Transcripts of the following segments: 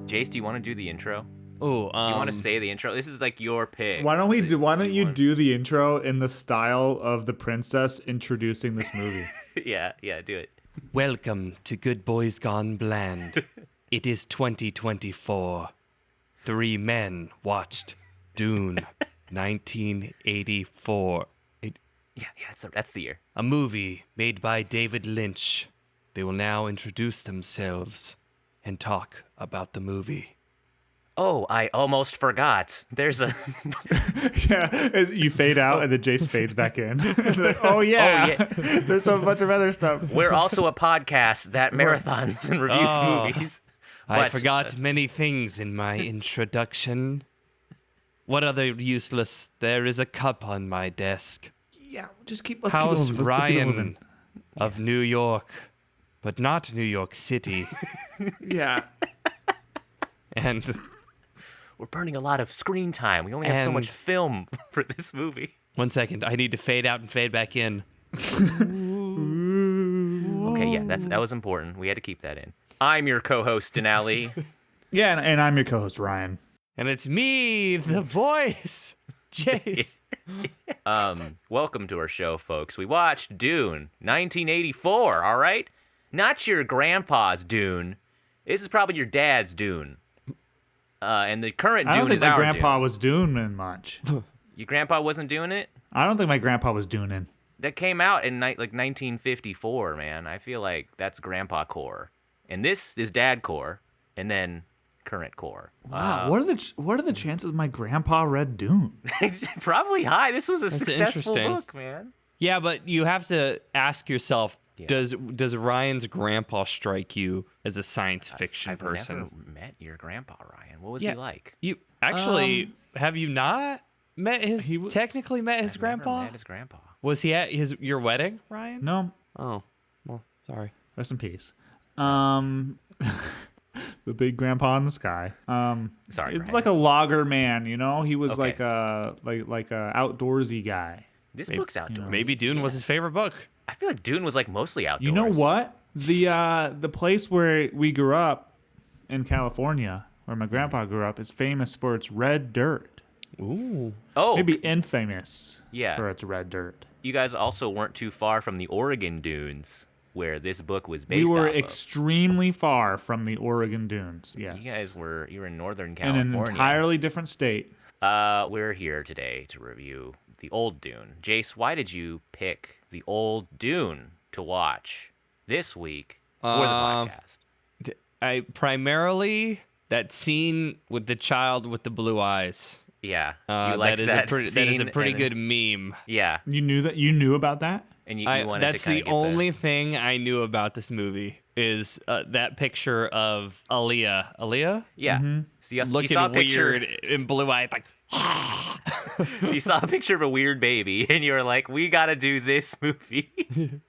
Jace, do you want to do the intro? Oh, Do you want to say the intro? This is like your pick. Why don't you do the intro in the style of the princess introducing this movie? Yeah, do it. Welcome to Good Boys Gone Bland. It is 2024. 3 men watched Dune, 1984. Yeah, that's the year. A movie made by David Lynch. They will now introduce themselves and talk about the movie. Oh, I almost forgot. There's a... Yeah, you fade out and then Jace fades back in. Like, oh yeah, there's a bunch of other stuff. We're also a podcast that marathons and reviews movies. I forgot many things in my introduction. What other useless? There is a cup on my desk. Yeah, let's House keep moving. Ryan of New York, but not New York City. Yeah. And we're burning a lot of screen time. We only have so much film for this movie. 1 second, I need to fade out and fade back in. Okay, yeah, that was important. We had to keep that in. I'm your co-host, Denali. Yeah, and I'm your co-host, Ryan. And it's me, the voice, Jace. Welcome to our show, folks. We watched Dune, 1984, all right? Not your grandpa's Dune. This is probably your dad's Dune. And the current Dune is our I don't think my grandpa Dune. was doing much. Your grandpa wasn't doing it? I don't think my grandpa was doing it. That came out in 1954, man. I feel like that's grandpa core. And this is dad core, and then current core. Wow, what are the chances my grandpa read Dune? It's probably high. This was a successful interesting. book, man. Yeah, but you have to ask yourself, Yeah. does Ryan's grandpa strike you as a science fiction I've person? never met your grandpa, Ryan. What was he like? You actually have you not met his technically met his I've grandpa? Never met his grandpa. Was he at your wedding, Ryan? No, Oh, well, sorry. rest in peace. The big grandpa in the sky. Sorry, it's Ryan. like a logger man, you know. He was Okay. like a outdoorsy guy. This book's outdoors. Maybe Dune was his favorite book. I feel like Dune was like mostly outdoors. You know what? The place where we grew up in California, where my grandpa grew up, is famous for its red dirt. Ooh. Oh, Maybe infamous Yeah. for its red dirt. you guys also weren't too far from the Oregon Dunes, where this book was based We were off extremely far from the Oregon Dunes. Yes. You were in Northern in California. an entirely different state. We're here today to review the old Dune. Jace, why did you pick the old Dune to watch this week for the podcast? I primarily that scene with the child with the blue eyes. Yeah, you liked that is scene a pretty and- good meme. Yeah, You knew about that? and you wanted to That's kind the of get only thing I knew about this movie is that picture of Aaliyah. Aaliyah? Yeah, so you Looking saw a picture. weird in blue eyes, like. You saw a picture of a weird baby, and you were like, "We got to do this movie."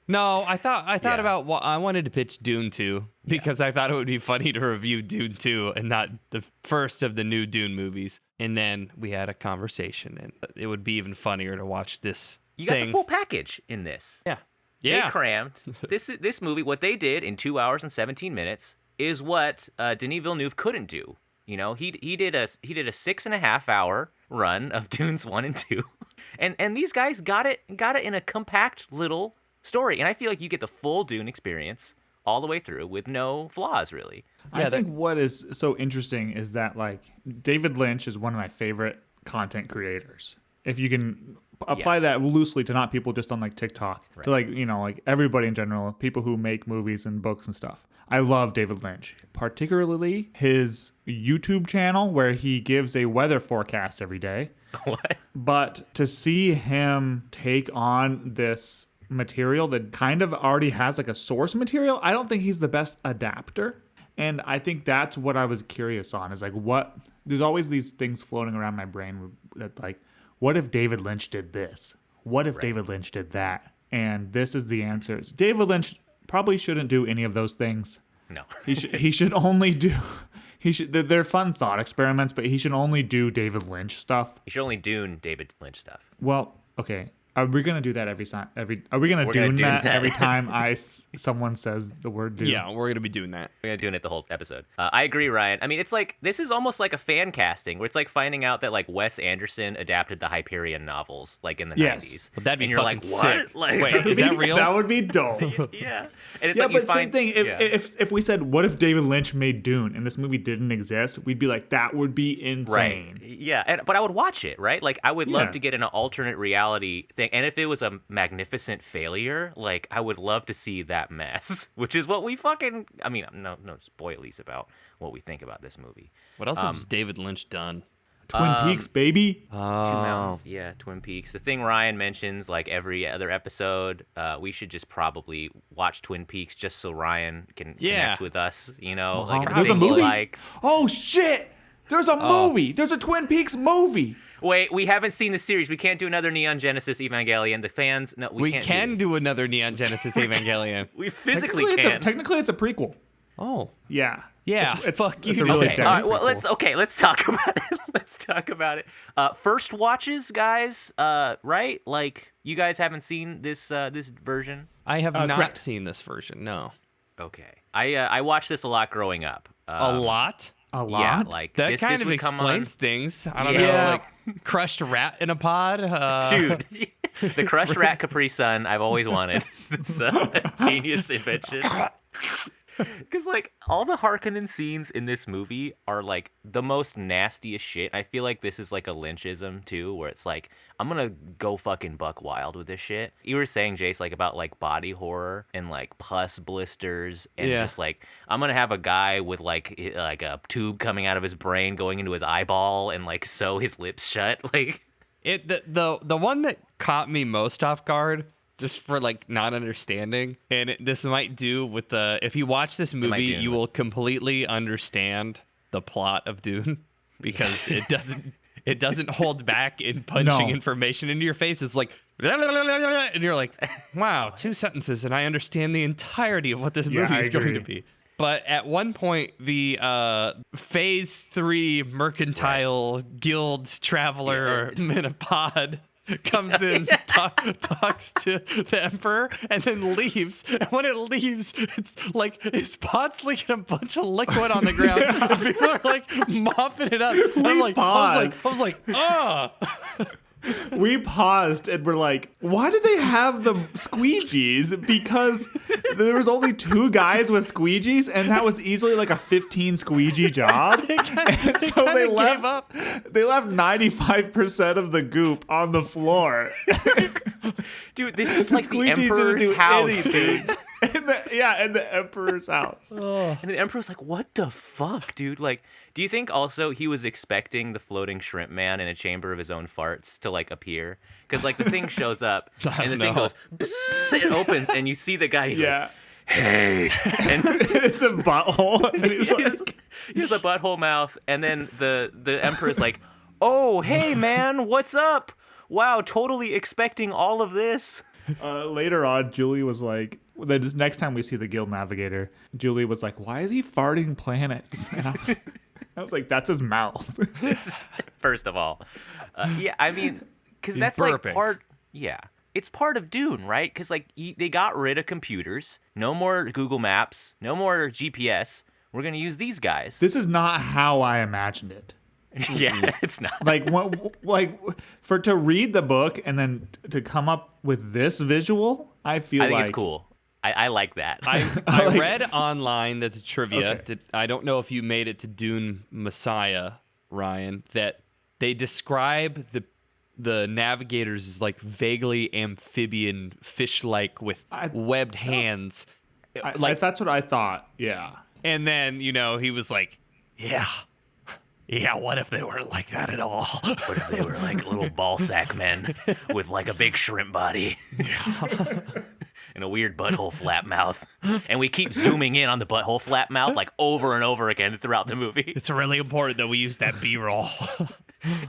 No, I thought Yeah. about what I wanted to pitch Dune 2 because I thought it would be funny to review Dune 2 and not the first of the new Dune movies. And then we had a conversation, and it would be even funnier to watch this. You got thing. the full package in this. Yeah. They Yeah. crammed this movie. What they did in 2 hours and 17 minutes is what Denis Villeneuve couldn't do. You know, he did a 6.5 hour run of Dunes 1 and 2, and these guys got it in a compact little story. And I feel like you get the full Dune experience all the way through with no flaws, really. I think what is so interesting is that like David Lynch is one of my favorite content creators. If you can apply that loosely to not people just on like TikTok, to like, you know, like everybody in general, people who make movies and books and stuff. I love David Lynch, particularly his YouTube channel where he gives a weather forecast every day. What? But to see him take on this material that kind of already has like a source material, I don't think he's the best adapter. And I think that's what I was curious on is like there's always these things floating around my brain that like, what if David Lynch did this? What if David Lynch did that? And this is the answers. David Lynch probably shouldn't do any of those things. No. He should only do they're fun thought experiments, but he should only do David Lynch stuff. You should only Dune David Lynch stuff. Well, okay. Are we gonna do that every time? Are we gonna We're do gonna do that that. every time someone says the word Dune? Yeah, we're gonna be doing that. We're gonna do it the whole episode. I agree, Ryan. I mean, it's like this is almost like a fan casting, where it's like finding out that like Wes Anderson adapted the Hyperion novels like in the Yes. 90s. Well, that'd be and you're fucking like, what? sick. Like, Wait, is that real? That would be dope. yeah. And it's Yeah, like you but same find thing. yeah. If we said, what if David Lynch made Dune and this movie didn't exist, we'd be like, that would be insane. Right. Yeah, but I would watch it, right? Like I would love Yeah. to get an alternate reality thing. And if it was a magnificent failure, like I would love to see that mess, which is what we fucking I mean, no spoilies about what we think about this movie. What else has David Lynch done? Twin Peaks, baby. Two Mountains. Yeah, Twin Peaks. The thing Ryan mentions, like every other episode, we should just probably watch Twin Peaks just so Ryan can connect with us, you know? Like There's a thing he movie? likes. Oh, shit. There's a movie. There's a Twin Peaks movie. Wait, we haven't seen the series. We can't do another Neon Genesis Evangelion. The fans, no, we can't can do, do another Neon Genesis Evangelion. We physically can. Technically, it's a prequel. Oh. Yeah. Yeah, It's fuck you. It's a really Okay, dense all right, well, prequel. let's talk about it. Let's talk about it. First watches, guys, right? Like, you guys haven't seen this version? I have not correct. seen this version, no. Okay. I watched this a lot growing up. A lot? A lot? Yeah, like That this kind of would come on. explains things. I don't Yeah. know, like crushed rat in a pod. Dude, the crushed rat Capri-Sun I've always wanted. It's a genius invention. Because, like, all the Harkonnen scenes in this movie are, like, the most nastiest shit. I feel like this is, like, a Lynchism, too, where it's like, I'm gonna go fucking buck wild with this shit. You were saying, Jace, like, about, like, body horror and, like, pus blisters and Yeah. just, like, I'm gonna have a guy with, like a tube coming out of his brain going into his eyeball and, like, sew his lips shut. Like, The one that caught me most off guard, just for like not understanding, and this might do with the if you watch this movie, do. you will completely understand the plot of Dune because it doesn't hold back in punching No. information into your face. It's like and you're like, wow, 2 sentences and I understand the entirety of what this Yeah, movie I is going to agree. be. But at one point, the Phase 3 Mercantile Guild Traveler in a pod comes in, talks to the Emperor, and then leaves. And when it leaves, it's like his pod's leaking a bunch of liquid on the ground. People are like mopping it up. And I'm like, I was like, oh. We paused and we're like, why did they have the squeegees? Because there was only 2 guys with squeegees, and that was easily like a 15 squeegee job. And so they gave up. They left 95% of the goop on the floor. dude, this is like the Squeegees didn't Emperor's do house, anything. dude. in the Emperor's house. And the Emperor's like, what the fuck, dude? Like, do you think also he was expecting the floating shrimp man in a chamber of his own farts to, like, appear? Because, like, the thing shows up, and the thing know. goes, it opens, and you see the guy, he's Yeah. like, hey. And It's a butthole. And he's like, he has a butthole mouth, and then the Emperor's like, oh, hey, man, what's up? Wow, totally expecting all of this. later on, Julie was like, next time we see the Guild Navigator, Julie was like, why is he farting planets? And I was like, that's his mouth. First of all. Yeah, I mean, because He's that's burping. like part, yeah. It's part of Dune, right? Because, like, they got rid of computers. No more Google Maps. No more GPS. We're going to use these guys. This is not how I imagined it. Yeah, it's not. Like, to read the book and then to come up with this visual, I feel I think like it's cool. I like that. I read online that the trivia, Okay. that I don't know if you made it to Dune Messiah, Ryan, that they describe the navigators as like vaguely amphibian, fish-like with webbed hands. that's what I thought. Yeah. And then, he was like, yeah, what if they weren't like that at all? What if they were like little ball sack men with like a big shrimp body and a weird butthole flap mouth? And we keep zooming in on the butthole flap mouth like over and over again throughout the movie. It's really important that we use that B-roll.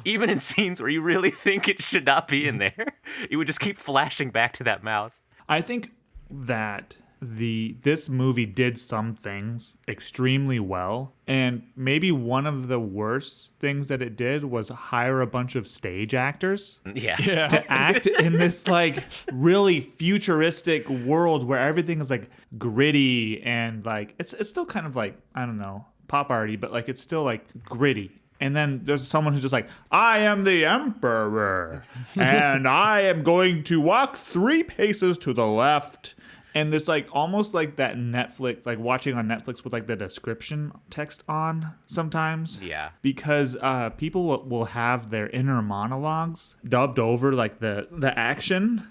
Even in scenes where you really think it should not be in there, it would just keep flashing back to that mouth. I think that this movie did some things extremely well, and maybe one of the worst things that it did was hire a bunch of stage actors Yeah. to act in this like really futuristic world where everything is like gritty and like it's still kind of like, I don't know, pop arty, but like it's still like gritty. And then there's someone who's just like, I am the emperor and I am going to walk 3 paces to the left. And there's like almost like that Netflix, like watching on Netflix with like the description text on sometimes. Yeah. Because people will have their inner monologues dubbed over like the action.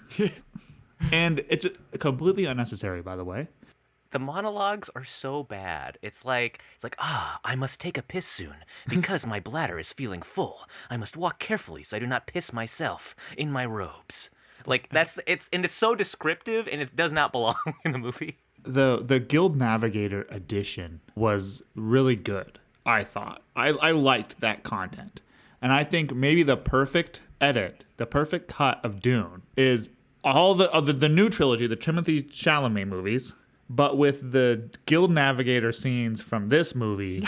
And it's completely unnecessary, by the way. The monologues are so bad. It's like, I must take a piss soon because my bladder is feeling full. I must walk carefully so I do not piss myself in my robes. Like it's so descriptive and it does not belong in the movie. The Guild Navigator edition was really good, I thought. I liked that content. And I think maybe the perfect edit, the perfect cut of Dune is all the new trilogy, the Timothée Chalamet movies, but with the Guild Navigator scenes from this movie,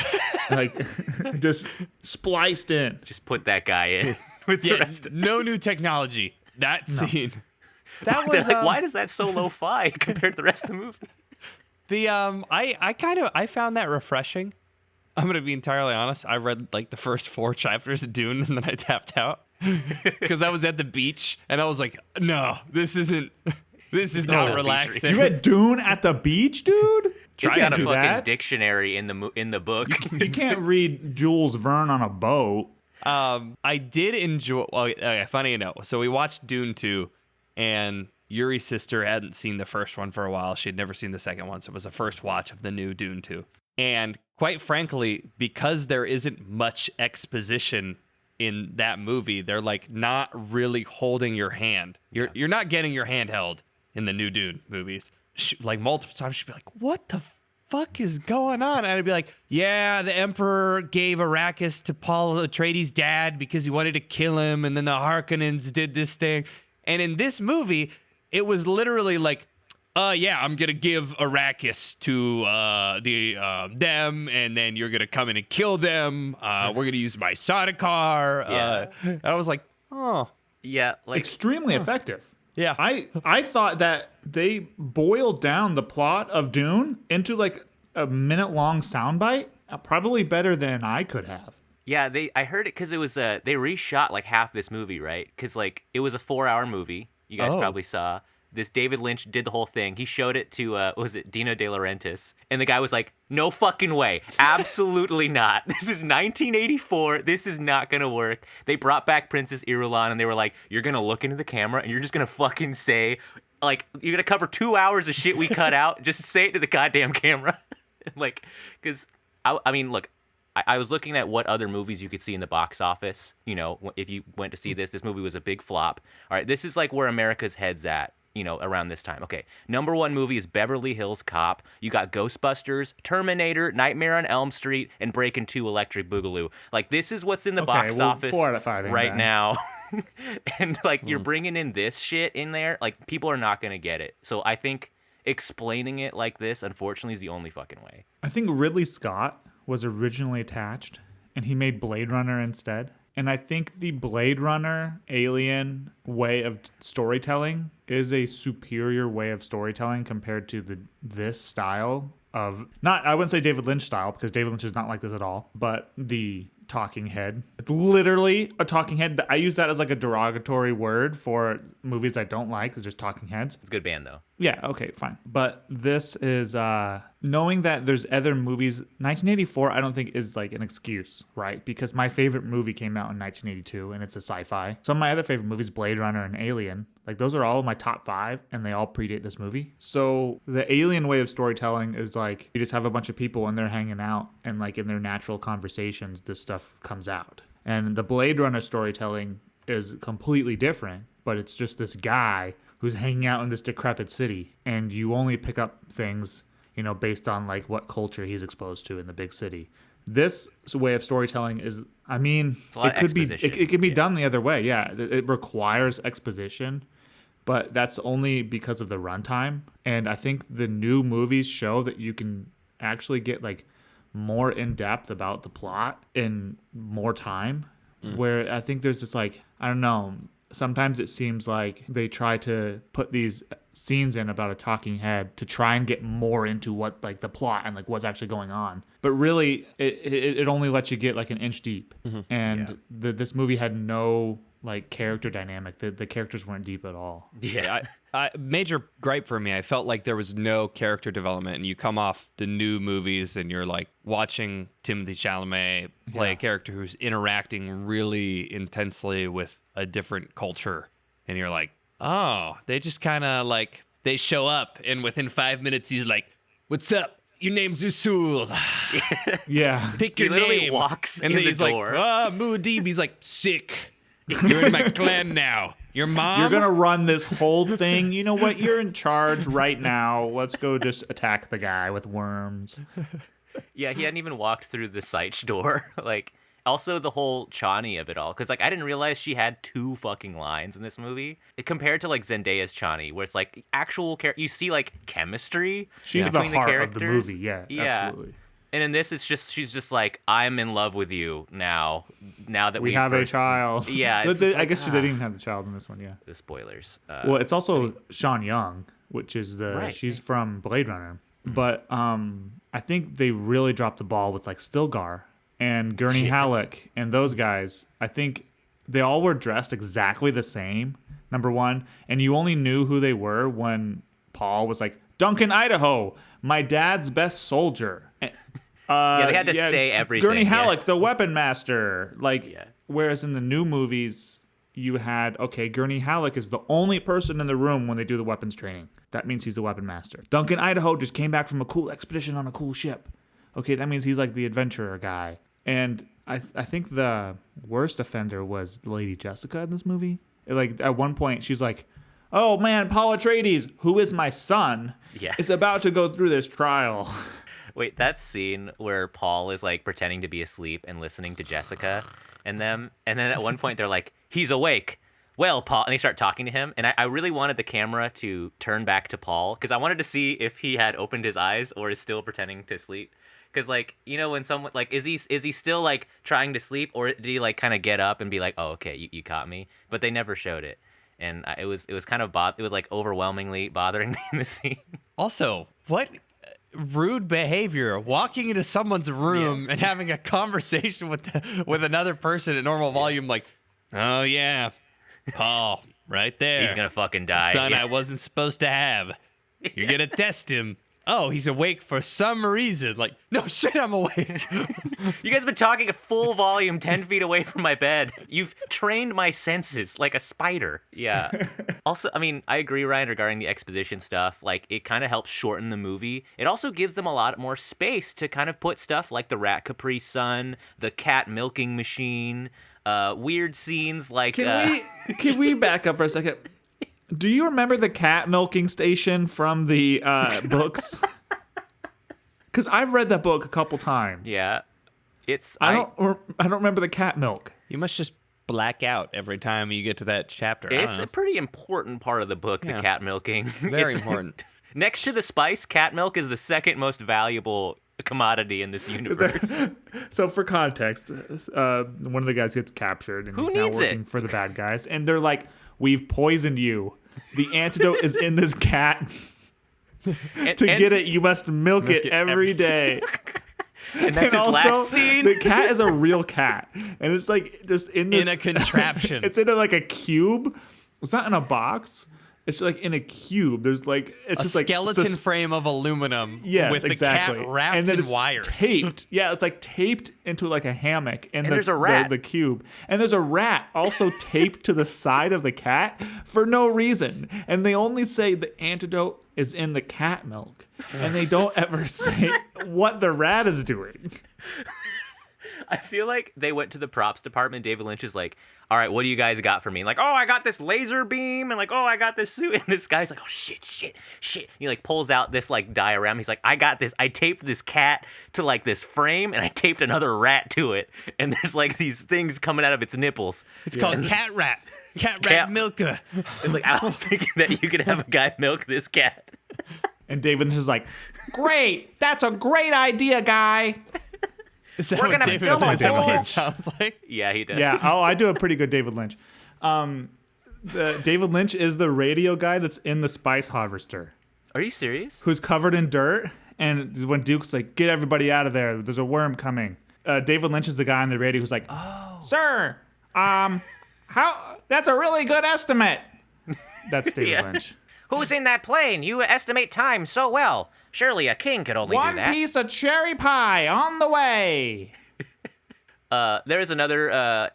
like just spliced in. Just put that guy in with the rest. No new technology. That scene. That They're was like, why is that so lo-fi compared to the rest of the movie? I found that refreshing. I'm gonna be entirely honest. I read like the first 4 chapters of Dune and then I tapped out because I was at the beach and I was like, no, this is not relaxing. You read Dune at the beach, dude? He's Try got to a do fucking that. dictionary in the book. You can't read Jules Verne on a boat. I did enjoy. Well, funny enough. So we watched Dune 2, and Yuri's sister hadn't seen the first one for a while. She had never seen the second one, so it was the first watch of the new Dune 2. And quite frankly, because there isn't much exposition in that movie, they're like not really holding your hand. You're not getting your hand held in the new Dune movies. Like multiple times, she'd be like, "What the fuck is going on?" And I'd be like, yeah, the Emperor gave Arrakis to Paul Atreides' dad because he wanted to kill him, and then the Harkonnens did this thing. And in this movie, it was literally like, yeah, I'm gonna give Arrakis to them, and then you're gonna come in and kill them. We're gonna use my Sardaukar. And I was like, oh. Yeah, like Extremely effective. Yeah. I thought that they boiled down the plot of Dune into like a minute-long soundbite, probably better than I could have. Yeah, I heard it because it was they reshot like half this movie, right? Because like it was a 4-hour movie. You guys probably saw. This David Lynch did the whole thing. He showed it to what was it, Dino De Laurentiis, and the guy was like, "No fucking way, absolutely not. This is 1984. This is not gonna work." They brought back Princess Irulan, and they were like, "You're gonna look into the camera, and you're just gonna fucking say, like, you're gonna cover 2 hours of shit we cut out. Just say it to the goddamn camera." Like, because I mean, look. I was looking at what other movies you could see in the box office. You know, if you went to see this movie was a big flop. All right, this is like where America's head's at, you know, around this time. Okay, number 1 movie is Beverly Hills Cop. You got Ghostbusters, Terminator, Nightmare on Elm Street, and Breakin' 2 Electric Boogaloo. Like, this is what's in the box office 4 out of 5 right now. And, like, you're bringing in this shit in there. Like, people are not going to get it. So I think explaining it like this, unfortunately, is the only fucking way. I think Ridley Scott was originally attached, and he made Blade Runner instead. And I think the Blade Runner Alien way of storytelling is a superior way of storytelling compared to this style of, not, I wouldn't say David Lynch style, because David Lynch is not like this at all, but the talking head. It's literally a talking head. I use that as like a derogatory word for movies I don't like. It's just talking heads. It's a good band, though. Yeah, okay, fine. But this is knowing that there's other movies. 1984, I don't think is like an excuse, right? Because my favorite movie came out in 1982, and it's a sci-fi. Some of my other favorite movies, Blade Runner and Alien, like those are all my top 5, and they all predate this movie. So the Alien way of storytelling is like you just have a bunch of people and they're hanging out, and like in their natural conversations, this stuff comes out. And the Blade Runner storytelling is completely different, but it's just this guy who's hanging out in this decrepit city, and you only pick up things, you know, based on like what culture he's exposed to in the big city. This way of storytelling is, I mean, It's a lot of it could be exposition. it can be done the other way. Yeah, it requires exposition, but that's only because of the runtime. And I think the new movies show that you can actually get like more in depth about the plot in more time. Where I think there's just like, I don't know, sometimes it seems like they try to put these scenes in about a talking head to try and get more into what like the plot and like what's actually going on. But really, it only lets you get like an inch deep. And this movie had no like character dynamic. The characters weren't deep at all. Yeah. Major gripe for me. I felt like there was no character development, and you come off the new movies and you're like watching Timothée Chalamet play a character who's interacting really intensely with a different culture, and you're like, oh, they just kind of like they show up, and within 5 minutes he's like, "What's up? Your name's Usul. Yeah. Pick He your literally name." walks and in then the he's door. like, Muad'Dib. He's like, "Sick. You're in my clan now. Your mom." You're going to run this whole thing. You know what? You're in charge right now. Let's go just attack the guy with worms. Yeah, he hadn't even walked through the sight door. Like, also the whole Chani of it all. Because, like, I didn't realize she had 2 fucking lines in this movie. Compared to, like, Zendaya's Chani, where it's, like, actual you see, like, chemistry She's the between heart the of the characters. movie. Yeah, Yeah. absolutely. And in this, she's just like, I'm in love with you now. Now that We have a child. Yeah, But it's just I like, guess she didn't even have the child in this one, yeah. The spoilers. Well, it's also Sean Young, which is Right. she's from Blade Runner. But I think they really dropped the ball with like Stilgar and Gurney Halleck and those guys. I think they all were dressed exactly the same, number one. And you only knew who they were when Paul was like, Duncan, Idaho, my dad's best soldier. Yeah, they had to say everything. Gurney yeah. Halleck, the weapon master. Like, Yeah. whereas in the new movies, you had, okay, Gurney Halleck is the only person in the room when they do the weapons training. That means he's the weapon master. Duncan, Idaho just came back from a cool expedition on a cool ship. Okay, that means he's like the adventurer guy. And I think the worst offender was Lady Jessica in this movie. Like, at one point, she's like, oh man, Paul Atreides, who is my son, Yeah. is about to go through this trial. Wait, that scene where Paul is like pretending to be asleep and listening to Jessica and them, and then at one point they're like, he's awake. Well, Paul, and they start talking to him, and I really wanted the camera to turn back to Paul because I wanted to see if he had opened his eyes or is still pretending to sleep. Because, like, you know, when someone like is he still like trying to sleep, or did he like kind of get up and be like, oh, okay, you caught me? But they never showed it, and it was kind of it was like overwhelmingly bothering me in the scene. Also, what rude behavior, walking into someone's room and having a conversation with another person at normal volume, like, oh yeah, Paul, right there. He's gonna fucking die. Son Yeah. I wasn't supposed to have. You're gonna test him. Oh, he's awake for some reason. Like, no shit, I'm awake. You guys have been talking at full volume 10 feet away from my bed. You've trained my senses like a spider. Yeah. Also, I mean, I agree, Ryan, regarding the exposition stuff. Like, it kind of helps shorten the movie. It also gives them a lot more space to kind of put stuff like the rat capri-sun, the cat milking machine, weird scenes like... Can we back up for a second? Do you remember the cat milking station from the books? Because I've read that book a couple times. Yeah. It's... I don't remember the cat milk. You must just black out every time you get to that chapter. I don't It's know. a pretty important part of the book, Yeah. the cat milking. Very important. Next to the spice, cat milk is the second most valuable commodity in this universe. So for context, one of the guys gets captured and Who he's now needs working it? for the bad guys. And they're like, we've poisoned you. The antidote is in this cat. And, To and- get it, you must milk it every day. and that's And his last scene. The cat is a real cat. And it's like just in this... In a contraption. It's in like a cube. It's not in a box. It's like in a cube. There's like... It's a just like... skeleton frame of aluminum Yes, with the exactly. cat wrapped and then in it's wires. taped. Yeah, it's like taped into like a hammock. And there's a rat. The cube. And there's a rat also taped to the side of the cat for no reason. And they only say the antidote is in the cat milk. And they don't ever say what the rat is doing. I feel like they went to the props department. David Lynch is like, all right, what do you guys got for me? Like, oh, I got this laser beam. And like, oh, I got this suit. And this guy's like, oh, shit. He like pulls out this like diorama. He's like, I got this. I taped this cat to like this frame and I taped another rat to it. And there's like these things coming out of its nipples. It's called cat rat. Cat Cat- rat milker. It's like, I was thinking that you could have a guy milk this cat. And David Lynch is like, great, that's a great idea, guy. Is that We're what gonna David film a Lynch whole- sounds like? Yeah, he does. Yeah, I do a pretty good David Lynch. David Lynch is the radio guy that's in the spice harvester, Are you serious? who's covered in dirt. And when Duke's like, get everybody out of there, there's a worm coming. David Lynch is the guy on the radio who's like, sir, that's a really good estimate. That's David Yeah. Lynch. Who's in that plane? You estimate time so well. Surely a king could only do One that. piece of cherry pie on the way. There is another the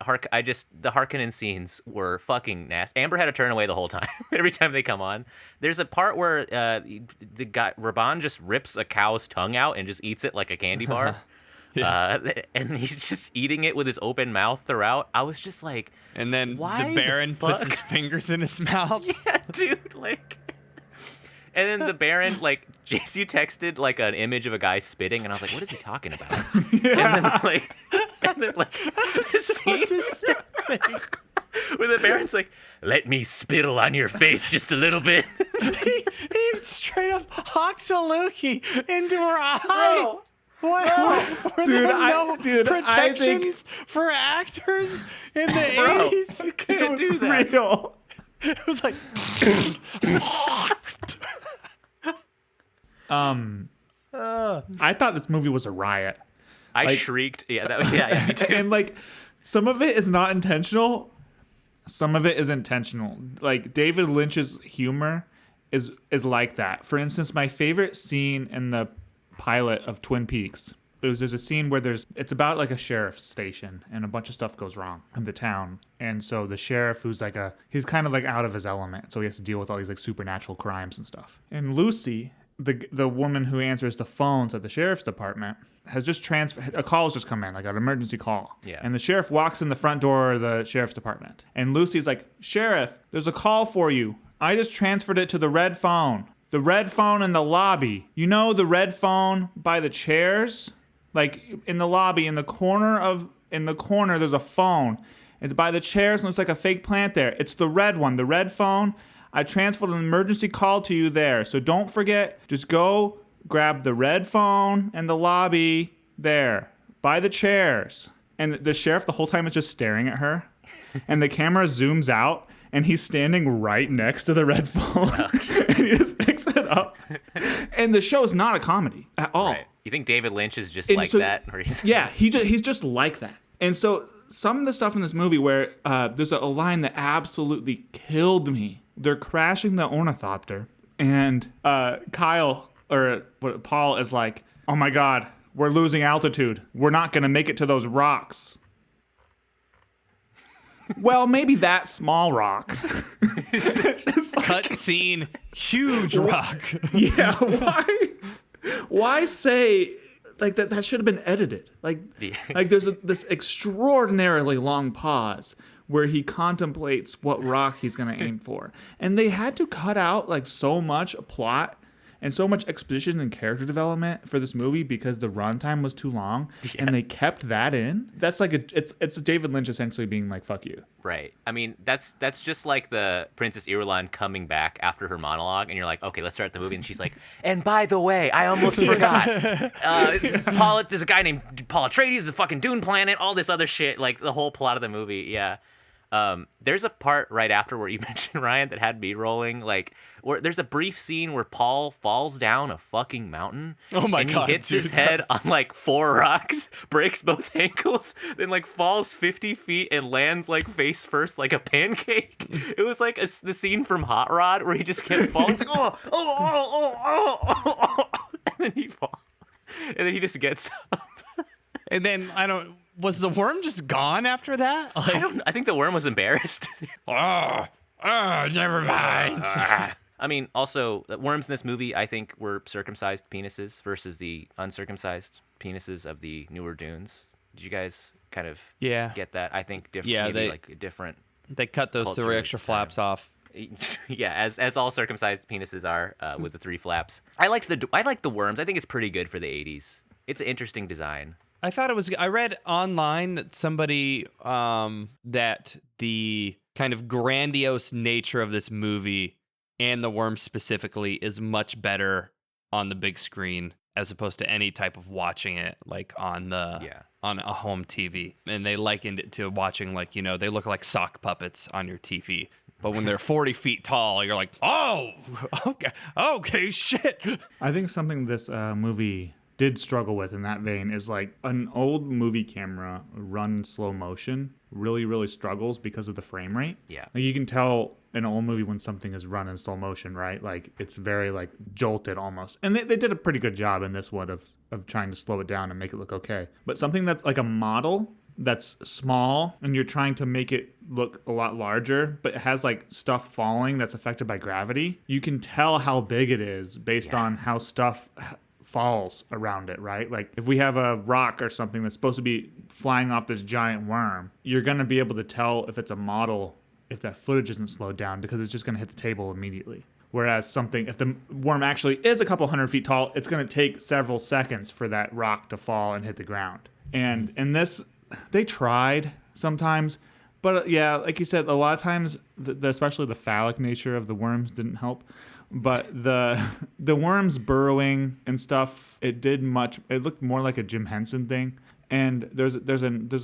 Harkonnen scenes were fucking nasty. Amber had to turn away the whole time every time they come on. There's a part where the guy Raban just rips a cow's tongue out and just eats it like a candy bar. And he's just eating it with his open mouth throughout. I was just like, And then Why the the Baron puts fuck? his fingers in his mouth. yeah, dude, like. And then the Baron, like, JCU texted like an image of a guy spitting, and I was like, what is he talking about? And then like the scene where the Baron's like, let me spittle on your face just a little bit. he straight up hawks a lookie into her eye. What? Were there no I think- protections for actors in the 80s? You can't do It's that. real. It was like, I thought this movie was a riot. I shrieked. Yeah, that was, yeah, me too. And like some of it is not intentional, some of it is intentional. Like David Lynch's humor is like that. For instance, my favorite scene in the pilot of Twin Peaks, there's a scene where it's about like a sheriff's station and a bunch of stuff goes wrong in the town. And so the sheriff, who's like he's kind of like out of his element, so he has to deal with all these like supernatural crimes and stuff. And Lucy, the woman who answers the phones at the sheriff's department, has just transferred. A call's just come in, like an emergency call. Yeah. And the sheriff walks in the front door of the sheriff's department. And Lucy's like, Sheriff, there's a call for you. I just transferred it to the red phone. The red phone in the lobby. You know the red phone by the chairs? Like in the lobby, in the corner, there's a phone. It's by the chairs and looks like a fake plant there. It's the red one, the red phone. I transferred an emergency call to you there. So don't forget, just go grab the red phone and the lobby there by the chairs. And the sheriff the whole time is just staring at her. And the camera zooms out and he's standing right next to the red phone. And he just picks it up. And the show's not a comedy at all. Right. You think David Lynch is just And like so- that? Or he's... Yeah, he's just like that. And so some of the stuff in this movie where there's a line that absolutely killed me. They're crashing the ornithopter, and Paul is like, "Oh my God, we're losing altitude. We're not gonna make it to those rocks." Well, maybe that small rock. It's just like, cut scene, huge rock. yeah, why say like that should have been edited. Like Yeah. like there's this extraordinarily long pause where he contemplates what rock he's going to aim for. And they had to cut out like so much plot and so much exposition and character development for this movie because the runtime was too long, and they kept that in. That's like it's David Lynch essentially being like, fuck you. Right. I mean, that's just like the Princess Irulan coming back after her monologue, and you're like, okay, let's start the movie. And she's like, and by the way, I almost forgot. There's a guy named Paul Atreides, the fucking Dune planet, all this other shit, like the whole plot of the movie. Yeah. There's a part right after where you mentioned, Ryan, that had me rolling. Like, where there's a brief scene where Paul falls down a fucking mountain. Oh my God, he hits dude. his head on like 4 rocks, breaks both ankles, then like falls 50 feet and lands like face first like a pancake. It was like the scene from Hot Rod where he just kept falling. It's like, oh, and then he falls, and then he just gets up. And then was the worm just gone after that? Like, I think the worm was embarrassed. never mind. I mean, also, the worms in this movie, I think, were circumcised penises versus the uncircumcised penises of the newer Dunes. Did you guys kind of get that? I think different. Yeah, maybe like a different. They cut those Culture 3 extra flaps off. Yeah, as all circumcised penises are, with the 3 flaps. I like the worms. I think it's pretty good for the 80s. It's an interesting design. I thought it was. I read online that somebody that the kind of grandiose nature of this movie and the worms specifically is much better on the big screen as opposed to any type of watching it like on a home TV. And they likened it to watching like, they look like sock puppets on your TV. But when they're 40 feet tall, you're like, oh, okay, shit. I think something this movie did struggle with in that vein is like an old movie camera run in slow motion really, really struggles because of the frame rate. Yeah. Like you can tell in an old movie when something is run in slow motion, right? Like it's very like jolted almost. And they did a pretty good job in this one of trying to slow it down and make it look okay. But something that's like a model that's small and you're trying to make it look a lot larger, but it has like stuff falling that's affected by gravity. You can tell how big it is based on how stuff falls around it, right? Like if we have a rock or something that's supposed to be flying off this giant worm, you're going to be able to tell if it's a model if that footage isn't slowed down because it's just going to hit the table immediately. Whereas if the worm actually is a couple hundred feet tall, it's going to take several seconds for that rock to fall and hit the ground. And in this, they tried sometimes, but yeah, like you said, a lot of times, especially the phallic nature of the worms didn't help. But the worms burrowing and stuff, it looked more like a Jim Henson thing. And there's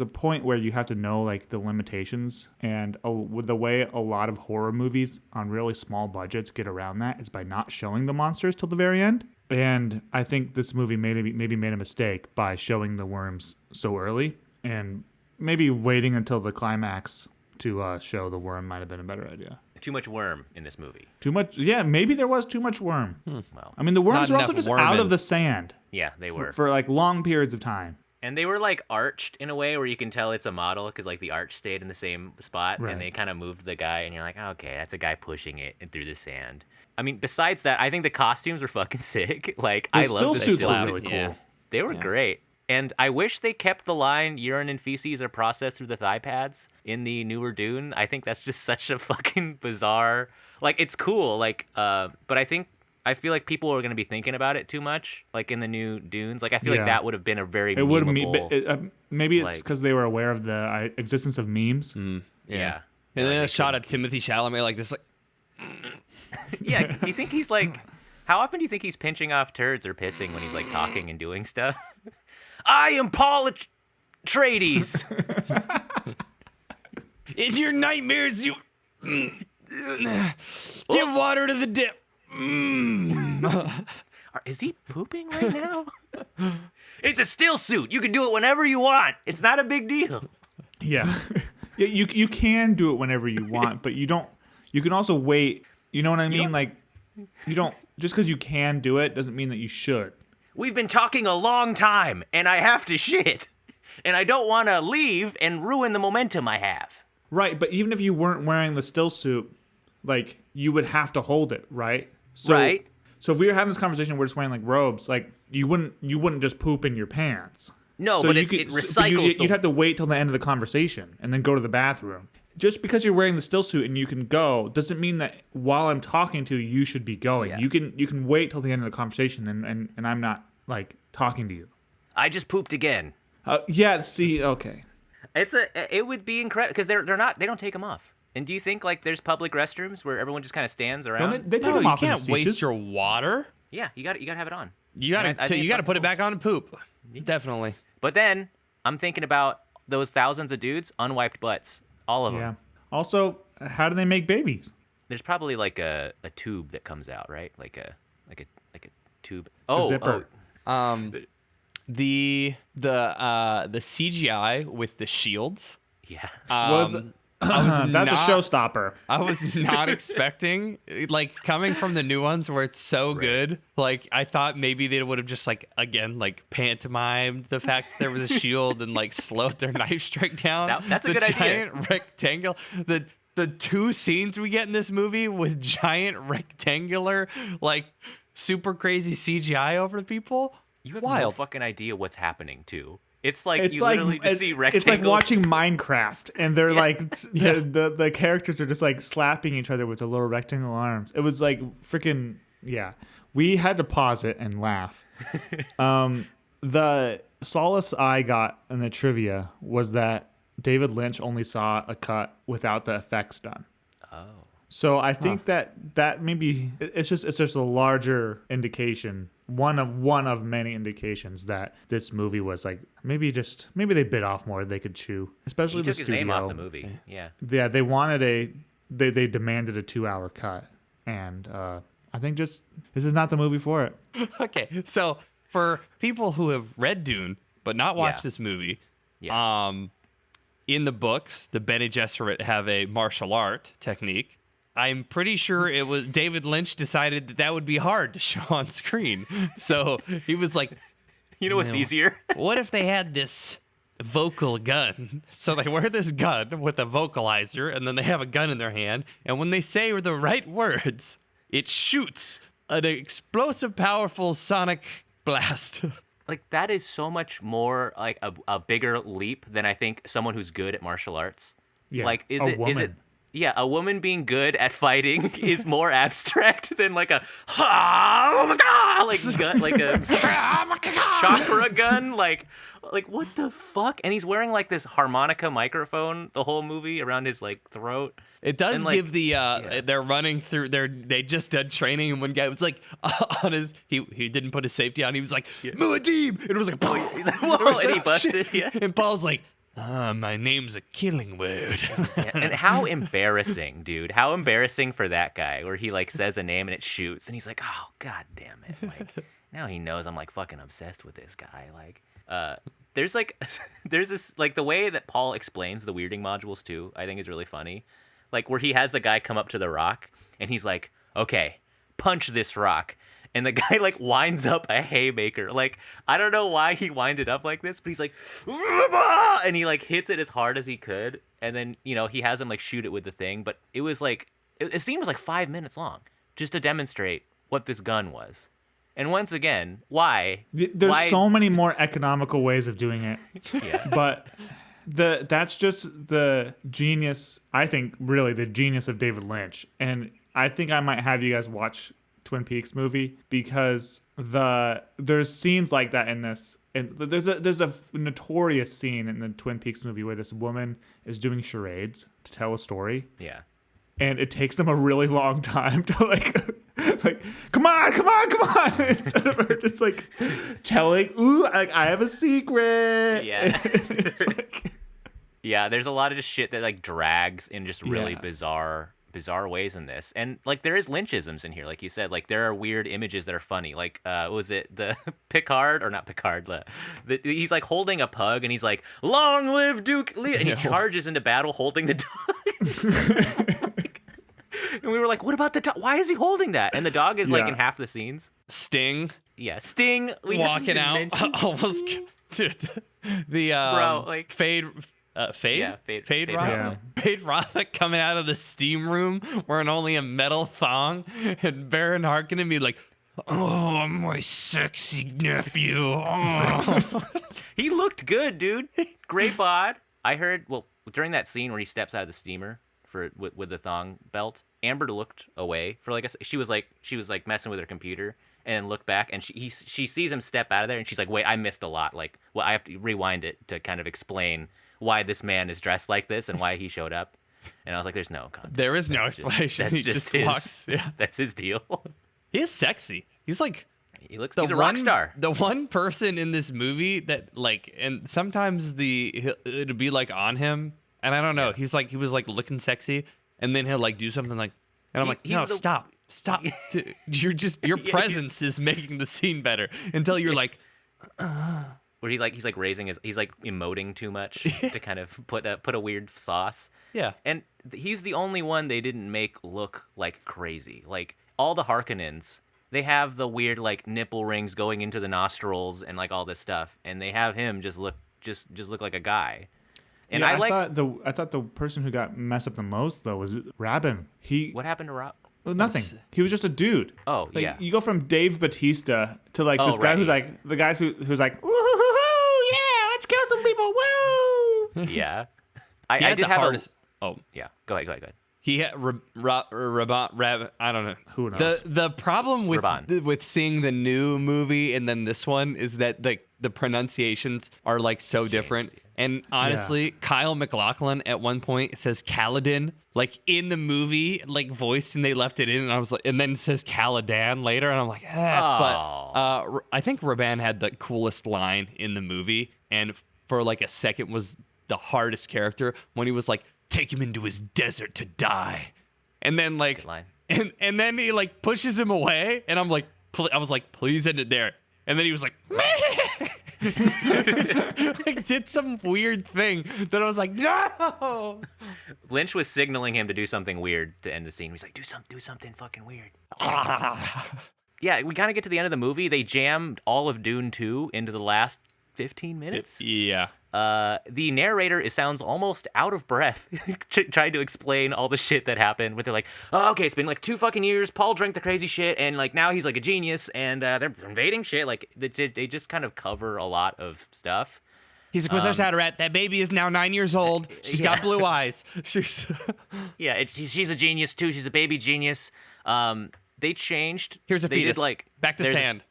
a point where you have to know like the limitations, and with the way a lot of horror movies on really small budgets get around that is by not showing the monsters till the very end. And I think this movie maybe made a mistake by showing the worms so early, and maybe waiting until the climax to show the worm might have been a better idea. Too much worm in this movie. Too much? Yeah, maybe there was too much worm. Well, I mean, the worms Not are also enough just worming. out of the sand. Yeah, they were. For like long periods of time. And they were like arched in a way where you can tell it's a model because like the arch stayed in the same spot, Right. and they kind of moved the guy, and you're like, okay, that's a guy pushing it through the sand. I mean, besides that, I think the costumes were fucking sick. Like, I love the suits still were suit. really cool. Yeah. They were great. And I wish they kept the line urine and feces are processed through the thigh pads in the newer Dune. I think that's just such a fucking bizarre. Like, it's cool. Like, but I feel like people are going to be thinking about it too much. Like in the new Dunes. Like, I feel like that would have been a very It would have memeable. maybe it's like- because they were aware of the existence of memes. Yeah. And then Like, a they shot couldn't of Timothy Chalamet like this, like, Yeah, do you think he's like, how often do you think he's pinching off turds or pissing when he's like talking and doing stuff? I am Paul Atreides. in your nightmares, you give water to the dip. Is he pooping right now? It's a still suit. You can do it whenever you want. It's not a big deal. Yeah. You can do it whenever you want, but you can also wait. You know what I mean? Like, you don't, just because you can do it doesn't mean that you should. We've been talking a long time, and I have to shit. And I don't want to leave and ruin the momentum I have. Right, but even if you weren't wearing the still suit, like, you would have to hold it, right? So, Right. So if we were having this conversation, we're just wearing like robes, like you wouldn't just poop in your pants. No, So but you it could- recycles. you'd have to wait till the end of the conversation and then go to the bathroom. Just because you're wearing the still suit and you can go doesn't mean that while I'm talking to you should be going. Yeah. You can wait till the end of the conversation and I'm not like talking to you. I just pooped again. Yeah. See. Okay. It would be incredible because they don't take them off. And do you think like there's public restrooms where everyone just kind of stands around? They take No, them you off in the can't waste seats. your water. Yeah, you got to have it on. You gotta And I think you it's gotta fucking put it cool. back on and poop. Definitely. But then I'm thinking about those thousands of dudes, unwiped butts, all of them. Yeah. Also, how do they make babies? There's probably like a tube that comes out, right? Like a tube. Oh, zipper. The CGI with the shields. yeah. Was I was that's not, a showstopper. I was not expecting, like, coming from the new ones where it's so good. Like, I thought maybe they would have just, like, again, like, pantomimed the fact that there was a shield and, like, slowed their knife strike down. That's a the good idea. giant rectangle. The two scenes we get in this movie with giant rectangular, like, super crazy CGI over the people. You have Wild. no fucking idea what's happening too. It's like It's you like literally just see it's rectangles. like watching Minecraft, and they're like the characters are just like slapping each other with their little rectangle arms. It was like freaking yeah. We had to pause it and laugh. The solace I got in the trivia was that David Lynch only saw a cut without the effects done. Oh. So I think that maybe it's just a larger indication, one of many indications that this movie was like maybe they bit off more than they could chew, especially He the took his studio. name off the movie. Yeah. Yeah, they demanded a 2-hour cut, and I think just this is not the movie for it. Okay, so for people who have read Dune but not watched this movie, Yes. in the books, the Bene Gesserit have a martial art technique. I'm pretty sure it was David Lynch decided that would be hard to show on screen. So he was like, You know what's easier? what if they had this vocal gun? So they wear this gun with a vocalizer, and then they have a gun in their hand, and when they say the right words, it shoots an explosive, powerful sonic blast. Like, that is so much more like a bigger leap than I think someone who's good at martial arts. Yeah, Like, a is it? woman. Yeah, a woman being good at fighting is more abstract than like a oh my god, like gun, like a chakra gun, like what the fuck? And he's wearing like this harmonica microphone the whole movie around his like throat. It does And, like, give the they're running through they just done training, and one guy was like on his he didn't put his safety on. He was like Muad'Dib, and it was like He's like, whoa, and he busted. Yeah. And Paul's like, my name's a killing word. And how embarrassing, dude. How embarrassing for that guy where he like says a name and it shoots and he's like, oh god damn it. Like now he knows I'm like fucking obsessed with this guy. Like there's this like the way that Paul explains the weirding modules too, I think is really funny. Like where he has the guy come up to the rock and he's like, okay, punch this rock. And the guy like winds up a haymaker. Like, I don't know why he winded up like this, but he's like, and he like hits it as hard as he could. And then, you know, he has him like shoot it with the thing. But it was like, the scene was like 5 minutes long just to demonstrate what this gun was. And once again, why? There's so many more economical ways of doing it. Yeah. But that's just the genius, I think, really the genius of David Lynch. And I think I might have you guys watch Twin Peaks movie because there's scenes like that in this. And there's a notorious scene in the Twin Peaks movie where this woman is doing charades to tell a story. Yeah. And it takes them a really long time to like come on instead of her just like telling, ooh, like I have a secret. Yeah. It's like, yeah, there's a lot of just shit that like drags in just really Yeah. bizarre ways in this. And like there is Lynchisms in here, like you said. Like there are weird images that are funny. Like was it the Picard or not Picard? He's like holding a pug and he's like, "Long live Duke Lee!" And he charges into battle holding the dog. And we were like, "What about the dog? Why is he holding that?" And the dog is like Yeah. in half the scenes. Sting Yeah, Sting we haven't walking even out mentioned. almost dude, the Bro, like- Fade Yeah, Fade Roth? Yeah. Fade Roth coming out of the steam room wearing only a metal thong, and Baron Harkonnen be like, "Oh, my sexy nephew." Oh. He looked good, dude. Great bod. I heard, well, during that scene where he steps out of the steamer with the thong belt, Amber looked away for like she was like messing with her computer and looked back and she sees him step out of there and she's like, "Wait, I missed a lot. Like, well, I have to rewind it to kind of explain why this man is dressed like this and why he showed up." And I was like, "There's no context. There is no That's just- explanation. That's He just just his. walks. Yeah. That's his deal. He is sexy. He's like He's a rock star. The one person in this movie that like, and sometimes it'd be like on him, and I don't know. He was like looking sexy, and then he'll like do something like, and I'm like, He's no, the- stop. Dude, your Yeah, presence is making the scene better until you're like, Where he's like raising he's like emoting too much to kind of put a weird sauce. yeah. And he's the only one they didn't make look like crazy. Like all the Harkonnens, they have the weird like nipple rings going into the nostrils and like all this stuff, and they have him just look like a guy. And yeah, I like I thought the person who got messed up the most though was Rabin. what happened to Rob. Well, nothing. He was just a dude. Oh, Like, yeah. You go from Dave Bautista to like Oh, this guy right, who's yeah. like the guys who's like, woo-hoo-hoo, yeah, let's kill some people, woo. Yeah. He I had did the have hardest. Oh, yeah. Go ahead. he had I don't know. Who knows? The problem with Raban. with seeing the new movie and then this one is that the pronunciations are like so changed, different. yeah. And honestly, Kyle MacLachlan at one point says Caladan, like in the movie, like voiced, and they left it in. And I was like, and then it says Caladan later, and I'm like, But I think Raban had the coolest line in the movie, and for like a second was the hardest character when he was like, take him into his desert to die, and then like, Good line. and then he like pushes him away, and I'm like, I was like, please end it there, and then he was like. Like did some weird thing that I was like, no. Lynch was signaling him to do something weird to end the scene. He's like, do something fucking weird. Yeah, we kind of get to the end of the movie. They jammed all of Dune 2 into the last 15 minutes. Yeah. The narrator sounds almost out of breath trying to explain all the shit that happened. But they're like, oh, okay, it's been like 2 fucking years. Paul drank the crazy shit, and like now he's like a genius, and they're invading shit. Like they just kind of cover a lot of stuff. He's like, Wizard Sadarat, that baby is now 9 years old. She's got blue eyes. Yeah, she's a genius too. She's a baby genius. They changed. Here's a fetus. Did, like, back to sand.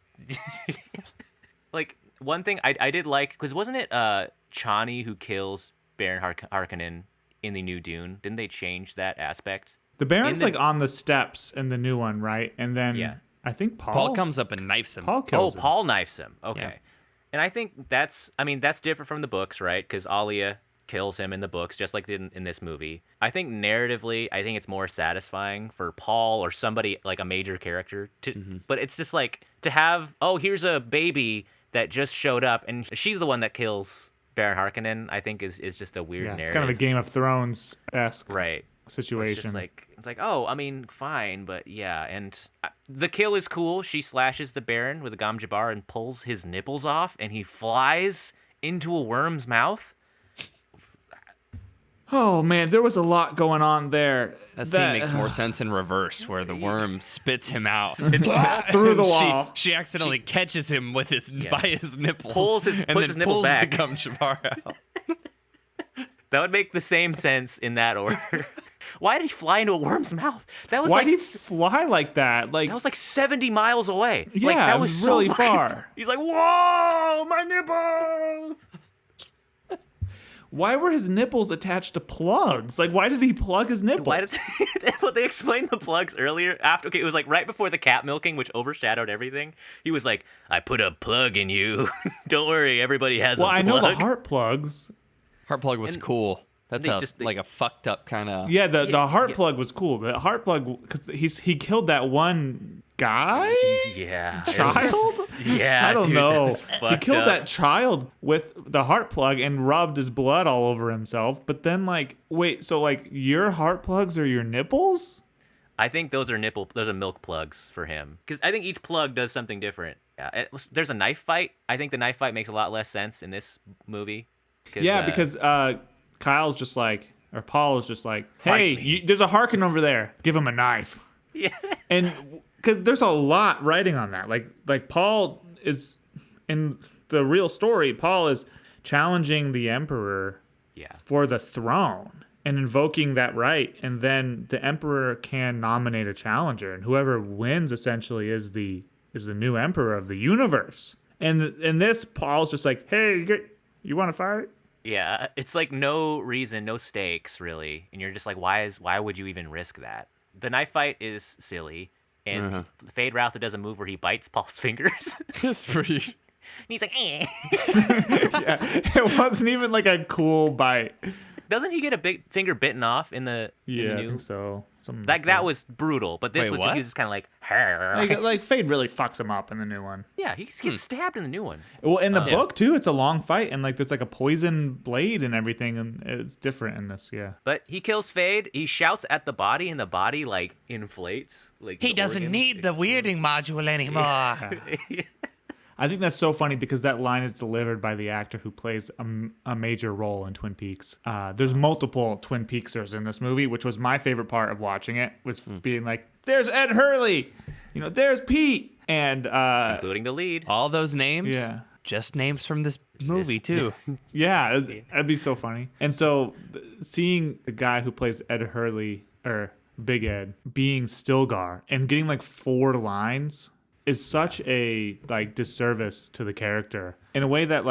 Like one thing I did like, because wasn't it Chani who kills Baron Harkonnen in the new Dune? Didn't they change that aspect? The Baron's like on the steps in the new one, right? And then I think Paul comes up and knifes him. Paul kills him. Paul knifes him. Okay. Yeah. And I think that's different from the books, right? Because Alia kills him in the books, just like in this movie. I think narratively, it's more satisfying for Paul or somebody like a major character to, but it's just like to have, here's a baby that just showed up and she's the one that kills Baron Harkonnen. I think is just a weird narrative. It's kind of a Game of Thrones-esque situation. It's like, fine, but yeah. And the kill is cool. She slashes the Baron with a Gom Jabbar and pulls his nipples off, and he flies into a worm's mouth. Oh man, there was a lot going on there. That scene makes more sense in reverse, where the worm spits him out through the wall. She accidentally catches him with by his nipples, puts his nipples back, the Gom Jabbar out. That would make the same sense in that order. Why did he fly into a worm's mouth? Why did he fly like that? Like that was like 70 miles away. Yeah, like, that it was really so far. He's like, whoa, my nipples. Why were his nipples attached to plugs? Like, why did he plug his nipples? Well, they explained the plugs earlier. It was like right before the cat milking, which overshadowed everything. He was like, I put a plug in you. Don't worry, everybody has a plug. Well, I know the heart plugs. Heart plug was cool. That's like a fucked up kind of... Yeah, the heart plug was cool. The heart plug, because he killed that one guy? Yeah. Child? Yeah, I don't know. He killed up. that child with the heart plug and rubbed his blood all over himself. But then, wait, so your heart plugs are your nipples? I think those are milk plugs for him. Because I think each plug does something different. Yeah, there's a knife fight. I think the knife fight makes a lot less sense in this movie. Because Kyle's just like, or Paul is just like, hey, there's a Harkin over there. Give him a knife. Yeah. And because there's a lot writing on that. Like Paul is, in the real story, Paul is challenging the Emperor for the throne and invoking that right. And then the Emperor can nominate a challenger. And whoever wins essentially is the new Emperor of the universe. And in this, Paul's just like, hey, you want to fight? Yeah, it's like no reason, no stakes, really. And you're just like, why would you even risk that? The knife fight is silly. And Fade Routher does a move where he bites Paul's fingers. It's pretty... And he's like, eh. Yeah, it wasn't even like a cool bite. Doesn't he get a big finger bitten off in the Yeah, in the new? I think so. Something Like that was brutal, but this Wait, was what? he was just kind of like, like Fade really fucks him up in the new one. yeah, he gets stabbed in the new one. Well, in the book too, it's a long fight and there's like a poison blade and everything, and it's different in this. Yeah, But he kills Fade. He shouts at the body, and the body like inflates. Like He the doesn't organs need the explode. weirding module anymore. I think that's so funny because that line is delivered by the actor who plays a major role in Twin Peaks. There's multiple Twin Peaksers in this movie, which was my favorite part of watching it, was being like, there's Ed Hurley, there's Pete, and including the lead. All those names? yeah. Just names from this movie, too. Yeah, that'd be so funny. And so seeing the guy who plays Ed Hurley, or Big Ed, being Stilgar and getting like 4 lines is such a disservice to the character in a way that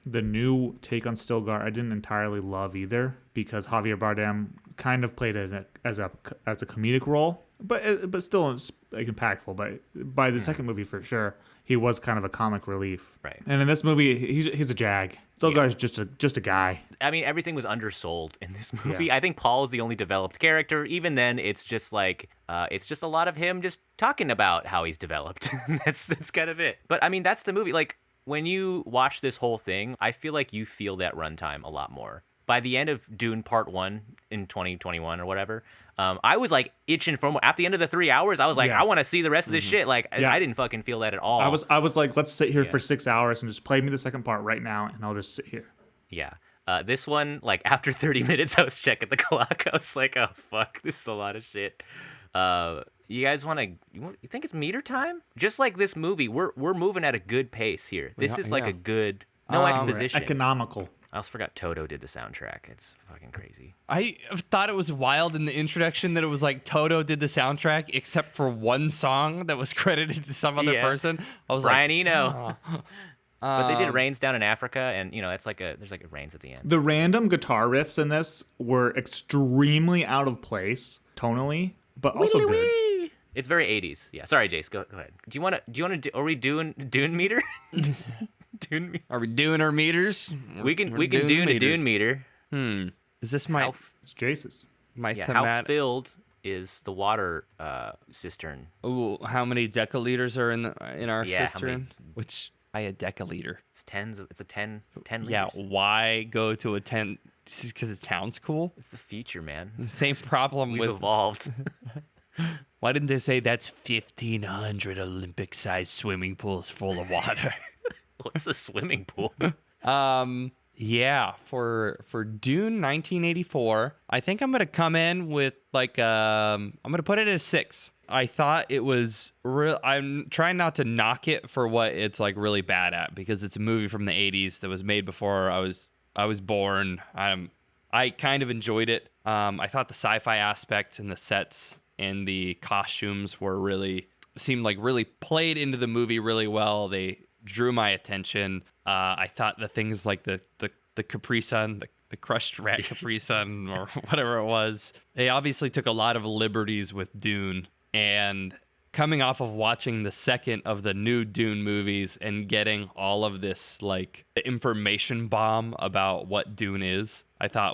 The new take on Stilgar I didn't entirely love either, because Javier Bardem kind of played it as a comedic role, but still like impactful. But by the second movie, for sure, he was kind of a comic relief. Right. And in this movie, he's a jag. Stilgar's just a guy. I mean, everything was undersold in this movie. Yeah. I think Paul is the only developed character. Even then, it's just like it's just a lot of him just talking about how he's developed. That's kind of it. But I mean, that's the movie. Like when you watch this whole thing, I feel like you feel that runtime a lot more. By the end of Dune Part 1 in 2021 or whatever, I was like itching for more. After the end of the 3 hours, I was like, I want to see the rest of this shit. Like, I didn't fucking feel that at all. I was like, let's sit here for 6 hours and just play me the second part right now, and I'll just sit here. Yeah. This one, like after 30 minutes, I was checking the clock. I was like, oh fuck, this is a lot of shit. You guys you think it's meter time? Just like this movie, we're moving at a good pace here. This is like a good, no exposition. Economical. I also forgot Toto did the soundtrack. It's fucking crazy. I thought it was wild in the introduction that it was like Toto did the soundtrack except for one song that was credited to some other person. I was Brian like, Eno. But they did Rains Down in Africa, and it's like there's like a Rains at the end. The random guitar riffs in this were extremely out of place tonally, but also good. It's very 80s. Yeah. Sorry, Jace. Go ahead. Do you want to? Are we doing Dune meter? Dune. Are we doing our meters? We can do a Dune meter. Is this my It's Jace's. my How thematic? filled is the water cistern? Ooh, how many decaliters are in our Yeah, how cistern? many- Which by a deciliter. It's a 10 liters. Yeah, why go to a 10? Because it sounds cool. It's the future, man. Same problem We've with evolved. why didn't they say that's 1,500 Olympic-sized swimming pools full of water? What's the swimming pool? Yeah, for Dune 1984, I think I'm gonna come in with like I'm gonna put it at a 6. I thought it was real. I'm trying not to knock it for what it's like really bad at, because it's a movie from the 80s that was made before I was born. I kind of enjoyed it. I thought the sci-fi aspects and the sets and the costumes seemed like really played into the movie really well. They drew my attention. I thought the things like the capri-sun, the crushed rat capri-sun or whatever it was, they obviously took a lot of liberties with Dune. And coming off of watching the second of the new Dune movies and getting all of this like information bomb about what Dune is, I thought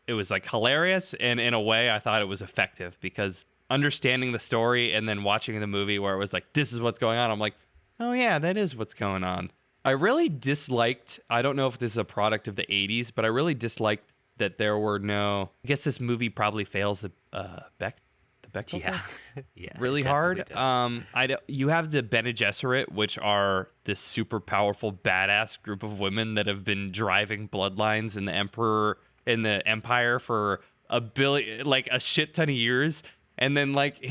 it was like hilarious, and in a way I thought it was effective, because understanding the story and then watching the movie where it was like, this is what's going on, I'm like, oh yeah, that is what's going on. I really disliked, I don't know if this is a product of the 80s, but I really disliked that there were I guess this movie probably fails the Bechdel Yeah. test Yeah. really it hard. definitely does. You have the Bene Gesserit, which are this super powerful, badass group of women that have been driving bloodlines in the Empire for a shit ton of years. And then like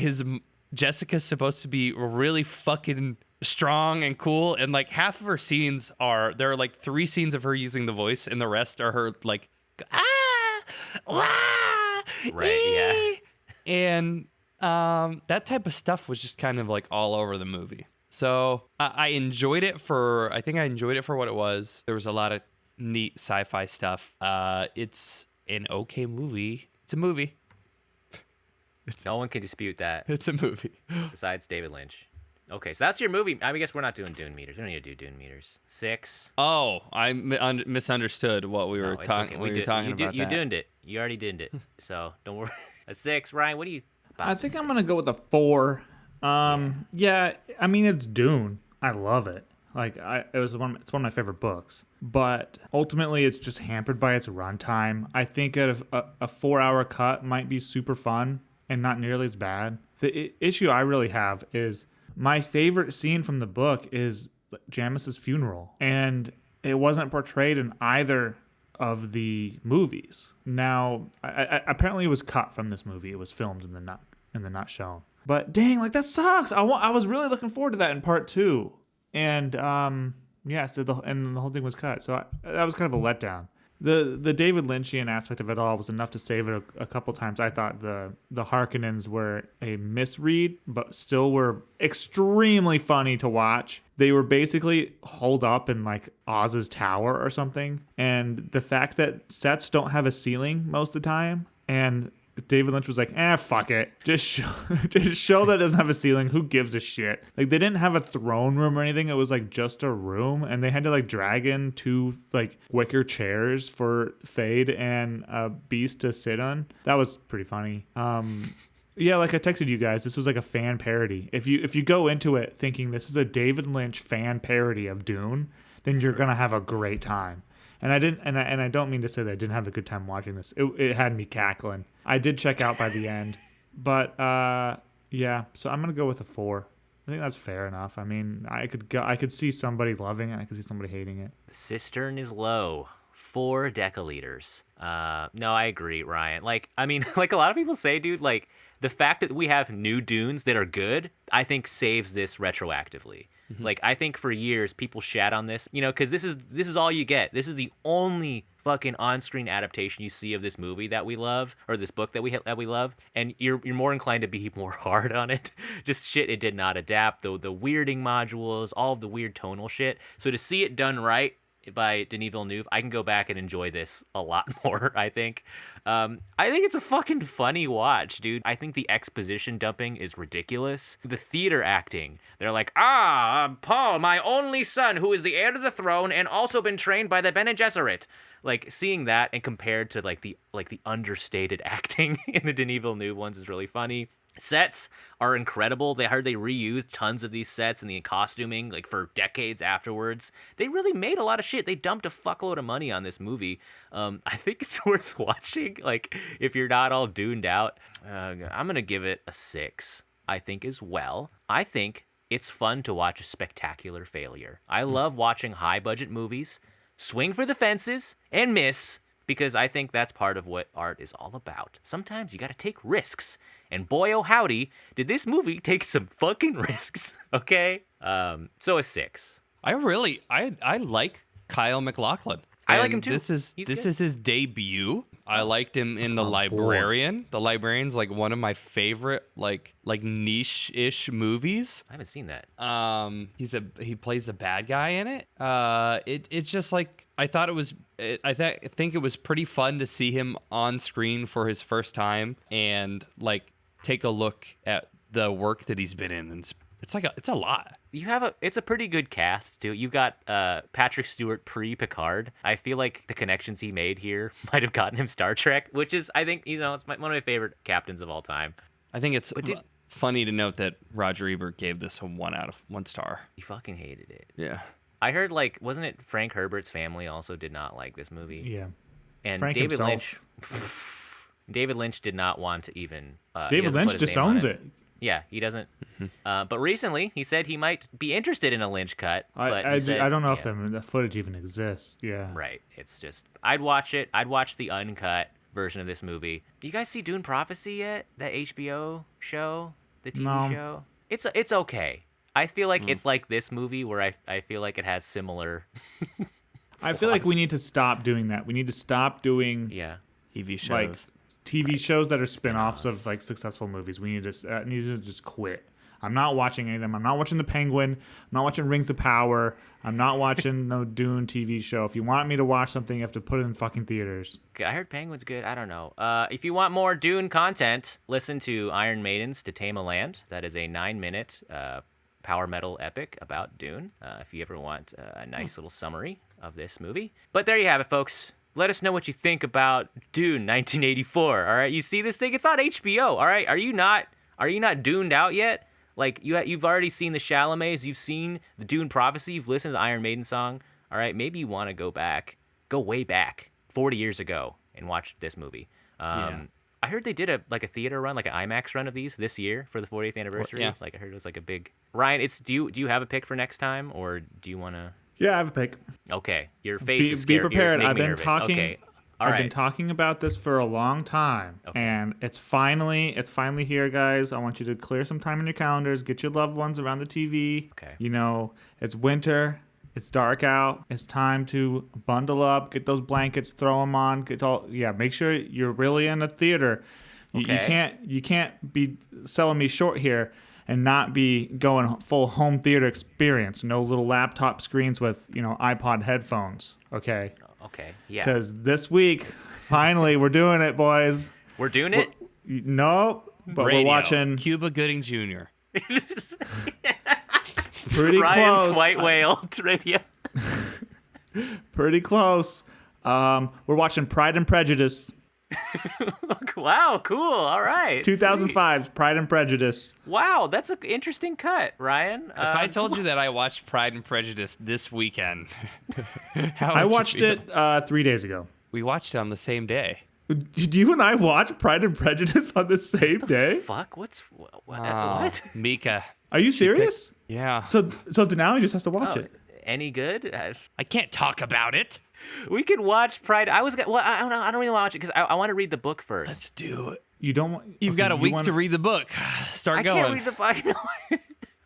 Jessica's supposed to be really fucking strong and cool, and like half of her scenes there are like 3 scenes of her using the voice, and the rest are her like Right, yeah. and that type of stuff was just kind of like all over the movie. So I enjoyed it for what it was. There was a lot of neat sci-fi stuff. It's an okay movie. It's a movie. No one can dispute that It's a movie. besides David Lynch. Okay, so that's your movie. I guess we're not doing Dune meters. We don't need to do Dune meters. 6. Oh, I misunderstood what we were No, it's talking. okay. We were talking about You that. duned it. You already duned it. So don't worry. A 6. Ryan, what do you? I think I'm gonna go with a 4. Yeah, I mean it's Dune. I love it. Like it's one of my favorite books. But ultimately, it's just hampered by its runtime. I think a 4-hour cut might be super fun and not nearly as bad. The issue I really have is my favorite scene from the book is Jameis's funeral, and it wasn't portrayed in either of the movies. Now, apparently, it was cut from this movie. It was filmed and then not shown. But dang, like that sucks. I was really looking forward to that in part 2, and yeah, so the whole thing was cut. So that was kind of a letdown. The David Lynchian aspect of it all was enough to save it a couple times. I thought the Harkonnens were a misread, but still were extremely funny to watch. They were basically holed up in like Oz's tower or something, and the fact that sets don't have a ceiling most of the time, and David Lynch was like, fuck it. Just show that it doesn't have a ceiling. Who gives a shit? Like, they didn't have a throne room or anything. It was like just a room, and they had to like drag in two like wicker chairs for Fade and Beast to sit on. That was pretty funny. Yeah, like I texted you guys, this was like a fan parody. If you go into it thinking this is a David Lynch fan parody of Dune, then you're gonna have a great time. And I don't mean to say that I didn't have a good time watching this. It had me cackling. I did check out by the end, but yeah. So I'm gonna go with a 4. I think that's fair enough. I mean, I could see somebody loving it. I could see somebody hating it. The cistern is low. 4 deciliters. No, I agree, Ryan. Like, I mean, like a lot of people say, dude, like the fact that we have new Dunes that are good, I think saves this retroactively. Like, I think for years people shat on this, you know, because this is all you get. This is the only fucking on-screen adaptation you see of this movie that we love, or this book that we love, and you're more inclined to be more hard on it. Just shit it did not adapt, the weirding modules, all of the weird tonal shit. So to see it done right by Denis Villeneuve, I can go back and enjoy this a lot more, I think. I think it's a fucking funny watch, dude. I think the exposition dumping is ridiculous. The theater acting, they're like, Paul, my only son, who is the heir to the throne and also been trained by the Bene Gesserit. Like, seeing that and compared to like the understated acting in the Denis Villeneuve ones is really funny. Sets are incredible. They reused tons of these sets and the costuming like for decades afterwards. They really made a lot of shit. They dumped a fuckload of money on this movie. I think it's worth watching. Like, if you're not all duned out, I'm gonna give it a 6. I think as well. I think it's fun to watch a spectacular failure. I love watching high budget movies swing for the fences and miss, because I think that's part of what art is all about. Sometimes you gotta take risks. And boy, oh howdy, did this movie take some fucking risks, okay? So a 6. I like Kyle Maclachlan. I like him too. This is his debut. I liked him in The Librarian. The Librarian's like one of my favorite like niche-ish movies. I haven't seen that. He plays the bad guy in it. It's just like I thought it was. I think it was pretty fun to see him on screen for his first time and like take a look at the work that he's been in. And it's a lot. It's a pretty good cast too. You've got Patrick Stewart pre-Picard. I feel like the connections he made here might have gotten him Star Trek, which is, I think, it's one of my favorite captains of all time. I think it's funny to note that Roger Ebert gave this a 1 out of 1 star. He fucking hated it. Yeah. I heard, like, wasn't it Frank Herbert's family also did not like this movie? Yeah. And Frank David himself. Lynch. David Lynch did not want to even. David Lynch disowns it. Yeah, he doesn't. But recently, he said he might be interested in a Lynch cut. But I don't know if the footage even exists. Yeah. Right. It's just, I'd watch it. I'd watch the uncut version of this movie. Do you guys see Dune Prophecy yet? That HBO show, the TV show. It's okay. I feel like it's like this movie where I feel like it has similar. I feel like we need to stop doing that. We need to stop doing TV shows. Like TV shows that are spin-offs of like successful movies. We need to just quit. I'm not watching any of them. I'm not watching The Penguin. I'm not watching Rings of Power. I'm not watching no Dune TV show. If you want me to watch something, you have to put it in fucking theaters. I heard Penguin's good. I don't know. If you want more Dune content, listen to Iron Maiden's To Tame a Land. That is a 9-minute power metal epic about Dune. If you ever want a nice little summary of this movie. But there you have it, folks. Let us know what you think about Dune 1984. All right, you see this thing? It's on HBO. All right, are you not Duned out yet? Like you've already seen the Chalamets, you've seen the Dune Prophecy, you've listened to the Iron Maiden song. All right, maybe you want to go way back, 40 years ago, and watch this movie. I heard they did a theater run, like an IMAX run of these this year for the 40th anniversary. Yeah. Like I heard it was like a big. Ryan, do you have a pick for next time, or do you want to? Yeah, I have a pick. Okay, your face is be scared. prepared. You're I've been nervous. talking. Okay. All I've right. been talking about this for a long time, and it's finally here, guys. I want you to clear some time in your calendars, get your loved ones around the TV. Okay. You know, it's winter. It's dark out. It's time to bundle up, get those blankets, throw them on. Make sure you're really in the theater. Okay. You can't be selling me short here and not be going full home theater experience. No little laptop screens with, iPod headphones. Okay. Okay. Yeah. Because this week, finally, we're doing it, boys. We're doing it? Nope. But Radio. we're watching Cuba Gooding Jr. pretty Ryan's close. White Whale Radio. Pretty close. We're watching Pride and Prejudice. Wow, cool. All right. 2005's Pride and Prejudice. Wow, that's an interesting cut, Ryan. If I told you that I watched Pride and Prejudice this weekend, how I would you watched feel? it 3 days ago. We watched it on the same day. Did you and I watch Pride and Prejudice on the same day? fuck, what? Mika. Are you serious? Yeah. So Denali just has to watch it. Any good? I can't talk about it. We could watch Pride. I don't know. I don't really want to watch it because I want to read the book first. Let's do it. You don't want. You've got a week to read the book. Start I going. can't read the book. No.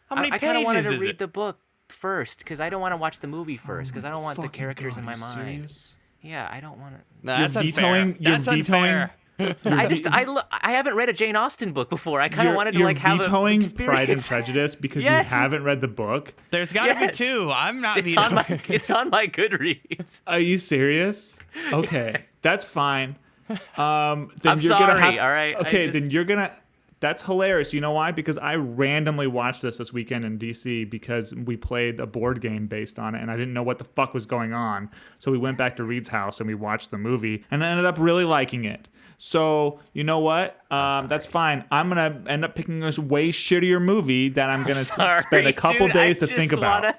How many I kind of wanted pages to is read it? the book first because I don't want to watch the movie first because I don't want the characters in my mind. Serious? Yeah, I don't want to. No, You're that's vetoing- unfair. you're That's vetoing- unfair. I haven't read a Jane Austen book before. I kind of wanted to You're like have vetoing a Pride and experience. Prejudice because Yes. you haven't read the book. There's got to be Yes. two. I'm not It's on vetoing. it's on my Goodreads. Are you serious? Okay, that's fine. Then I'm you're sorry, gonna have, all right? Okay, then you're gonna. That's hilarious. You know why? Because I randomly watched this weekend in DC because we played a board game based on it, and I didn't know what the fuck was going on. So we went back to Reed's house and we watched the movie, and I ended up really liking it. So you know what? That's fine. I'm gonna end up picking a way shittier movie that I'm gonna Sorry, spend a couple dude, days I to think just about. wanna-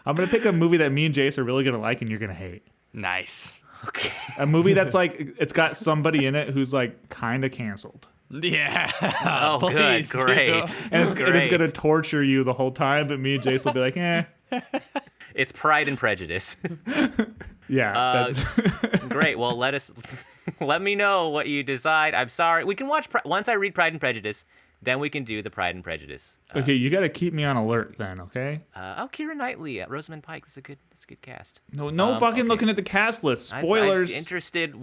I'm gonna pick a movie that me and Jace are really gonna like and you're gonna hate. Nice. Okay. A movie that's like it's got somebody in it who's like kind of canceled, Yeah. Oh, Please good, great. do. and it's Great. gonna torture you the whole time. But me and Jace will be like, It's Pride and Prejudice. yeah. That's, Great. Well, let me know what you decide. I'm sorry. We can watch once I read Pride and Prejudice, then we can do the Pride and Prejudice. okay, you got to keep me on alert then, okay? Keira Knightley at Rosamund Pike. That's a good cast. No fucking okay. looking at the cast list. I'm Spoilers. interested.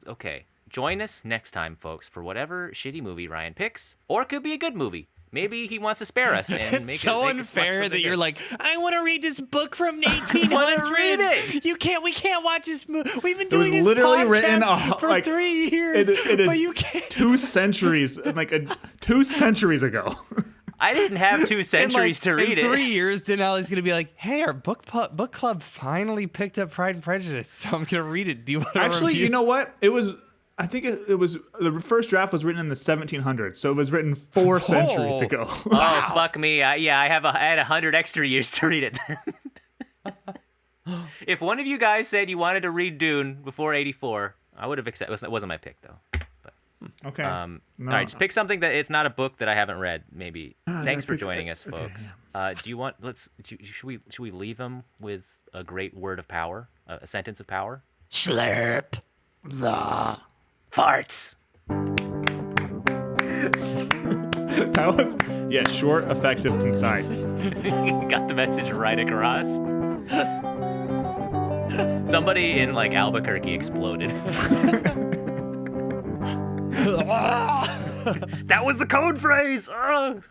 Okay? Join us next time, folks, for whatever shitty movie Ryan picks, or it could be a good movie. Maybe he wants to spare us and make It's so make us watch unfair that something you're good. like, I want to read this book from the wanna 1800s. read it. We can't watch this movie. We've been It was doing this literally podcast written for like 3 years, in but you can't. 2 centuries, 2 centuries ago. I didn't have 2 centuries to read in it. 3 years, Denali's gonna be like, "Hey, our book club finally picked up Pride and Prejudice, so I'm gonna read it. Do you want to Actually, review?" you know what? It was. I think it was the first draft was written in the 1700s, so it was written 4 centuries ago. Oh, fuck me. I had 100 extra years to read it. If one of you guys said you wanted to read Dune before 84, I would have accepted. It wasn't my pick, though. Okay. All No. right, just pick something that it's not a book that I haven't read. Maybe. Thanks for pick- joining us, okay, folks. Do you want? Should we leave them with a great word of power, a sentence of power? Slurp the farts. That was short, effective, concise. Got the message right across. Somebody in like Albuquerque exploded. That was the code phrase. Ugh.